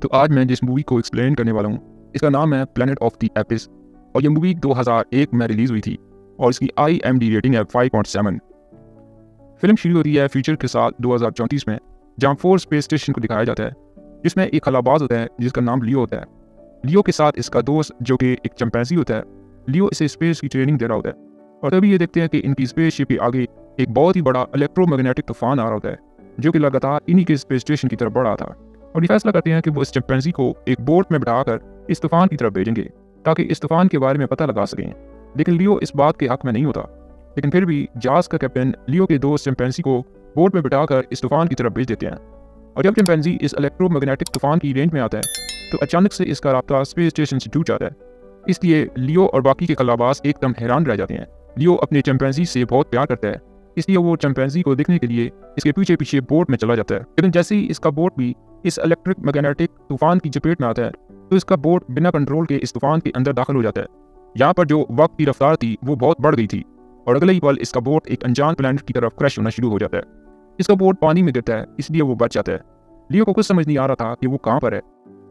तो आज मैं जिस मूवी को एक्सप्लेन करने वाला हूँ इसका नाम है प्लैनेट ऑफ द एपिस और ये मूवी 2001 में रिलीज हुई थी और इसकी IMDb रेटिंग है 5.7। फिल्म शुरू होती है फ्यूचर के साथ 2034 में, जहाँ 4 स्पेस स्टेशन को दिखाया जाता है जिसमें एक खलाबाज होता है जिसका नाम लियो होता है। लियो के साथ इसका दोस्त जो कि एक चिंपैंजी होता है। लियो इसे स्पेस की ट्रेनिंग दे रहा होता है और तभी ये देखते हैं कि इनकी स्पेसशिप के आगे एक बहुत ही बड़ा इलेक्ट्रोमैग्नेटिक तूफान आ रहा होता है जो कि लगातार इन्हीं के स्पेस स्टेशन की तरफ बढ़ रहा था। और ये फैसला करते हैं कि वो इस चिंपैंजी को एक बोट में बिठाकर इस तूफान की तरफ भेजेंगे ताकि इस तूफान के बारे में पता लगा सकें। लेकिन लियो इस बात के हक में नहीं होता, लेकिन फिर भी जहाज का कैप्टन लियो के दोस्त चिंपैंजी को बोट में बिठाकर इस तूफान की तरफ भेज देते हैं। और जब चिंपैंजी इस इलेक्ट्रोमैग्नेटिक तूफान की रेंज में आता है तो अचानक से इसका राब्ता स्पेस स्टेशन से टूट जाता है। इसलिए लियो और बाकी के खलाबाज एकदम हैरान रह जाते हैं। लियो अपने चिंपैंजी से बहुत प्यार करता है, इसलिए वो चिंपैंजी को देखने के लिए इसके पीछे पीछे बोट में चला जाता है। लेकिन जैसे ही इसका बोट भी इस इलेक्ट्रिक मैग्नेटिक तूफान की चपेट में आता है तो इसका बोट बिना कंट्रोल के इस तूफान के अंदर दाखिल हो जाता है। यहाँ पर जो वक्त की रफ्तार थी वो बहुत बढ़ गई थी और अगले ही पल इसका बोट एक अनजान प्लैनेट की तरफ क्रैश होना शुरू हो जाता है। इसका बोट पानी में गिरता है, इसलिए वो बच जाता है। लियो को कुछ समझ नहीं आ रहा था कि वो कहाँ पर है।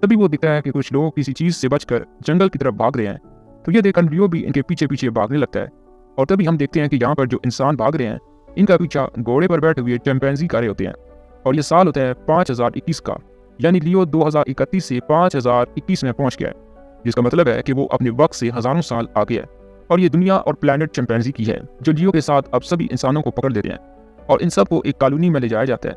तभी वो दिखता है कि कुछ लोग किसी चीज से बचकर जंगल की तरफ भाग रहे हैं, तो ये देखकर लियो भी इनके पीछे पीछे भागने लगता है। और तभी हम देखते हैं कि यहाँ पर जो इंसान भाग रहे हैं इनका पीछा घोड़े पर बैठे हुए चिंपैंजी कर रहे होते हैं और ये साल होता है 5021 का, यानी लियो 2031 से 5021 में पहुंच गया है, जिसका मतलब है कि वो अपने वक्त से हजारों साल आगे है। और ये दुनिया और प्लैनेट चिंपैंजी की है जो लियो के साथ अब सभी इंसानों को पकड़ लेते हैं और इन सब को एक कॉलोनी में ले जाया जाता है।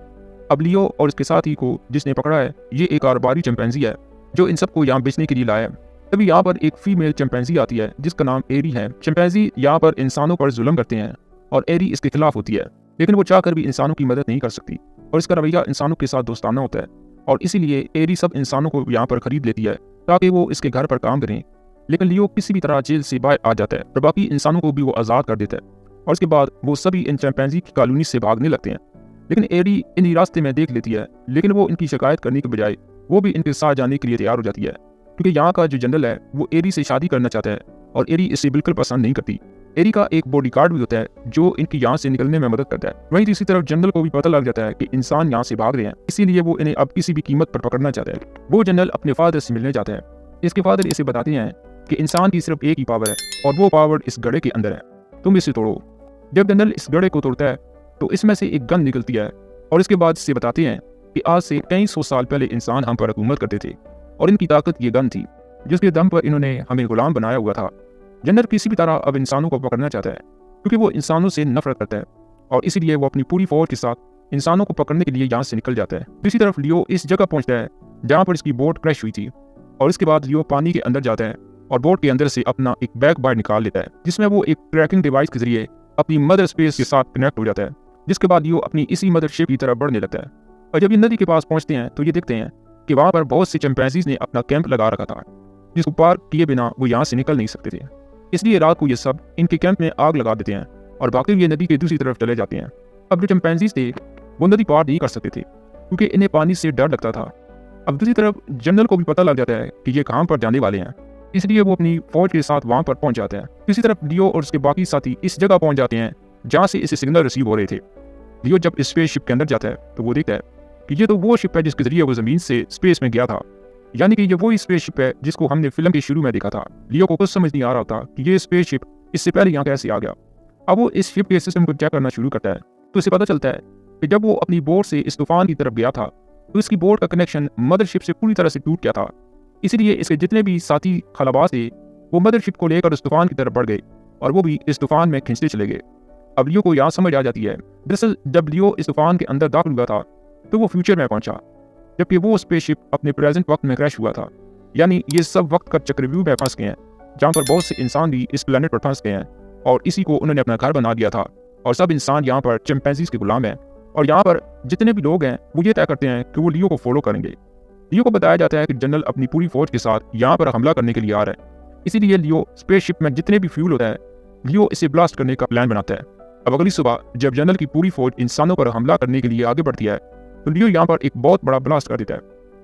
अब लियो और इसके साथी को जिसने पकड़ा है ये एक कारोबारी चिंपैंजी है जो इन सबको यहाँ बेचने के लिए लाया है। तभी यहाँ पर एक फीमेल चिंपैंजी आती है जिसका नाम एरी है। चिंपैंजी यहाँ पर इंसानों पर जुल्म करते हैं और एरी इसके खिलाफ होती है, लेकिन वो चाहकर भी इंसानों की मदद नहीं कर सकती और इसका रवैया इंसानों के साथ दोस्ताना होता है। और इसीलिए एरी सब इंसानों को यहाँ पर खरीद लेती है ताकि वो इसके घर पर काम करें। लेकिन लियो किसी भी तरह जेल से बाहर आ जाता है और बाकी इंसानों को भी वो आज़ाद कर देता है और उसके बाद वो सभी इन चिंपैंजी की कॉलोनी से भागने लगते हैं। लेकिन एरी इन्हीं रास्ते में देख लेती है, लेकिन वो इनकी शिकायत करने के बजाय वो भी इनके साथ जाने के लिए तैयार हो जाती है क्योंकि यहाँ का जो जनरल है वो एरी से शादी करना चाहता है और एरी इसे बिल्कुल पसंद नहीं करती। एरी का एक बॉडीगार्ड भी होता है जो इनकी यहाँ से निकलने में मदद करता है। वहीं दूसरी तरफ जनरल को भी पता लग जाता है कि इंसान यहाँ से भाग रहे हैं, इसीलिए वो इन्हें अब किसी भी कीमत पर पकड़ना चाहता है। वो जनरल अपने फादर से मिलने जाता है। इसके फादर इसे बताते हैं कि इंसान की सिर्फ एक ही पावर है और वो पावर इस गड्ढे के अंदर है, तुम इसे तोड़ो। जब जनरल इस गड्ढे को तोड़ता है तो इसमें से एक गन निकलती है और इसके बाद इसे बताते हैं कि आज से कई सौ साल पहले इंसान हम पर हुकूमत करते थे और इनकी ताकत ये गन थी जिसके दम पर इन्होंने हमें गुलाम बनाया हुआ था। जनरल किसी भी तरह अब इंसानों को पकड़ना चाहता है क्योंकि वो इंसानों से नफरत करता है और इसीलिए वो अपनी पूरी फौज के साथ इंसानों को पकड़ने के लिए यहाँ से निकल जाता है। दूसरी तरफ लियो इस जगह पहुंचता है जहाँ पर इसकी बोट क्रैश हुई थी और इसके बाद लियो पानी के अंदर जाता है और बोट के अंदर से अपना एक बैग बाहर निकाल लेता है जिसमें वो एक ट्रैकिंग डिवाइस के जरिए अपनी मदर स्पेस के साथ कनेक्ट हो जाता है, जिसके बाद लियो अपनी इसी मदरशिप की तरफ बढ़ने लगता है। और जब ये नदी के पास पहुंचते हैं तो ये देखते हैं कि वहाँ पर बहुत सी चिंपैंजीज ने अपना कैंप लगा रखा था जिसको पार किए बिना वो यहाँ से निकल नहीं सकते थे। इसलिए रात को ये सब इनके कैंप में आग लगा देते हैं और बाकी ये नदी की दूसरी तरफ चले जाते हैं। अब जो चिंपैंजीज थे वो नदी पार नहीं कर सकते थे क्योंकि इन्हें पानी से डर लगता था। अब दूसरी तरफ जनरल को भी पता लग जाता है कि ये कहाँ पर जाने वाले हैं, इसलिए वो अपनी फौज के साथ वहाँ पर पहुँच जाते हैं। दूसरी तरफ लियो और उसके बाकी साथी इस जगह पहुँच जाते हैं जहाँ से इसे सिग्नल रिसीव हो रहे थे। लियो जब इस स्पेस शिप के अंदर जाता है तो वो देखता है कि ये तो वो शिप है जिसके जरिए वो जमीन से स्पेस में गया था, यानी कि ये वही स्पेस शिप है जिसको हमने फिल्म के शुरू में देखा था। लियो को कुछ समझ नहीं आ रहा था कि ये स्पेस शिप इससे पहले यहाँ कैसे आ गया। अब वो इस शिप के सिस्टम को चेक करना शुरू करता है तो इसे पता चलता है कि जब वो अपनी बोट से इस तूफान की तरफ गया था तो इसकी बोट का कनेक्शन मदरशिप से पूरी तरह से टूट गया था। इसीलिए इसके जितने भी साथी खलाबाज थे वो मदरशिप को लेकर इस तूफान की तरफ बढ़ गए और वो भी इस तूफान में खींचते चले गए। अब लियो को यहाँ समझ आ जाती है, दरअसल जब लियो इस तूफान के अंदर दाखिल हुआ था तो वो फ्यूचर में पहुंचा, जबकि वो स्पेसशिप अपने प्रेजेंट वक्त में क्रैश हुआ था। यानी ये सब वक्त का चक्रव्यूह में फंस गए हैं जहाँ पर बहुत से इंसान भी इस प्लेनेट पर फंस गए हैं और इसी को उन्होंने अपना घर बना दिया था और सब इंसान यहाँ पर चिंपैंजीज के गुलाम हैं। और यहाँ पर जितने भी लोग हैं वो ये तय करते हैं कि वो लियो को फॉलो करेंगे। लियो को बताया जाता है कि जनरल अपनी पूरी फौज के साथ यहाँ पर हमला करने के लिए आ रहा है, इसीलिए लियो स्पेसशिप में जितने भी फ्यूल होता है लियो इसे ब्लास्ट करने का प्लान बनाता है। अब अगली सुबह जब जनरल की पूरी फौज इंसानों पर हमला करने के लिए आगे बढ़ती है तो लियो यहाँ पर एक बहुत बड़ा ब्लास्ट कर देता है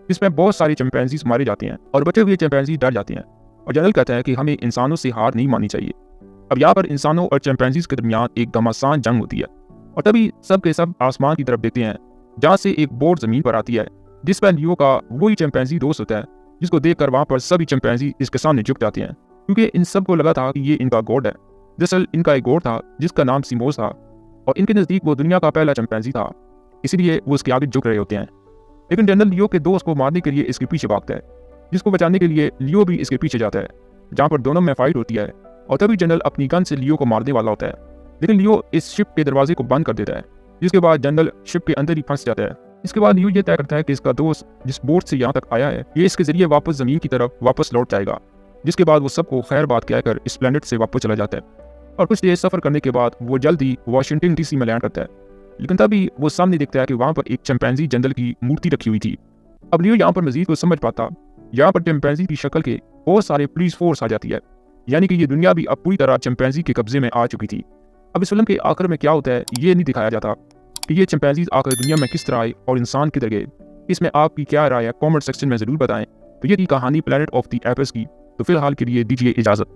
जिसमें बहुत सारे चिंपैंजीज मारे जाते हैं और बचे हुए चिंपैंजी डर जाते हैं और जनरल कहता है कि हमें इंसानों से हार नहीं माननी चाहिए। अब यहाँ पर इंसानों और चिंपैंजीज के दरमियान एक घमासान जंग होती है और तभी सब के सब आसमान की तरफ देखते हैं जहाँ से एक बोट जमीन पर आती है जिस पर लियो का वही चिंपैंजी दोस्त होता है, जिसको देखकर वहाँ पर सभी चिंपैंजी इसके सामने झुक जाते हैं, क्योंकि इन सबको लगा था कि ये इनका गॉड है। दरअसल इनका एक गॉड था जिसका नाम सिमोस था, और इनके नज़दीक वो दुनिया का पहला चिंपैंजी था, इसलिए वो उसके आगे झुक रहे होते हैं। लेकिन जनरल लियो के दोस्त को मारने के लिए इसके पीछे भागता है, जिसको बचाने के लिए लियो भी इसके पीछे जाता है, जहाँ पर दोनों में फाइट होती है। और तभी जनरल अपनी गन से लियो को मारने वाला होता है, लेकिन लियो इस शिप के दरवाजे को बंद कर देता है, जिसके बाद जनरल शिप के अंदर ही फंस जाता है। इसके बाद लियो ये तय करता है कि इसका दोस्त जिस बोट से यहाँ तक आया है, ये इसके जरिए वापस जमीन की तरफ वापस लौट जाएगा। जिसके बाद वो सबको खैर बात कहकर इस प्लेनेट से वापस चला जाता है, और कुछ देर सफर करने के बाद वो जल्द ही वाशिंगटन डीसी में लैंड करता है। लेकिन तभी वो सामने देखता है कि वहाँ पर एक चिंपैंजी जनरल की मूर्ति रखी हुई थी। अब लियो यहाँ पर मजीद को समझ पाता, यहाँ पर चिंपैंजी की शक्ल के बहुत सारे पुलिस फोर्स आ जाती है, यानी कि ये दुनिया भी अब पूरी तरह चिंपैंजी के कब्जे में आ चुकी थी। अब इस फिल्म के आखिर में क्या होता है ये नहीं दिखाया जाता कि ये चिंपैंजीज आकर दुनिया में किस तरह आए और इंसान किधर गए। इसमें आपकी क्या राय है कमेंट सेक्शन में ज़रूर बताएं। तो ये थी कहानी प्लैनेट ऑफ द एप्स की। तो फिलहाल के लिए दीजिए इजाज़त।